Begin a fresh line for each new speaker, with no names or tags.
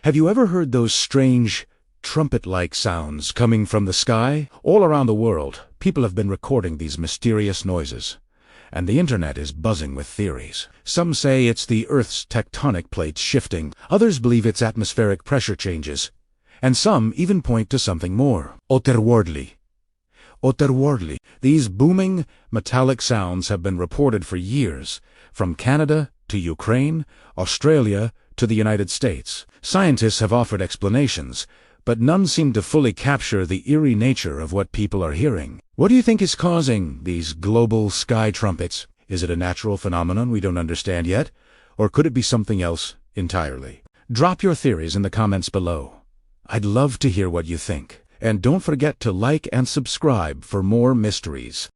Have you ever heard those strange, trumpet-like sounds coming from the sky? All around the world, people have been recording these mysterious noises, and the internet is buzzing with theories. Some say it's the Earth's tectonic plates shifting, others believe it's atmospheric pressure changes, and some even point to something more. Otherworldly. Otherworldly. These booming, metallic sounds have been reported for years, from Canada to Ukraine, Australia to the United States. Scientists have offered explanations, but none seem to fully capture the eerie nature of what people are hearing. What do you think is causing these global sky trumpets? Is it a natural phenomenon we don't understand yet, or could it be something else entirely? Drop your theories in the comments below. I'd love to hear what you think. And don't forget to like and subscribe for more mysteries.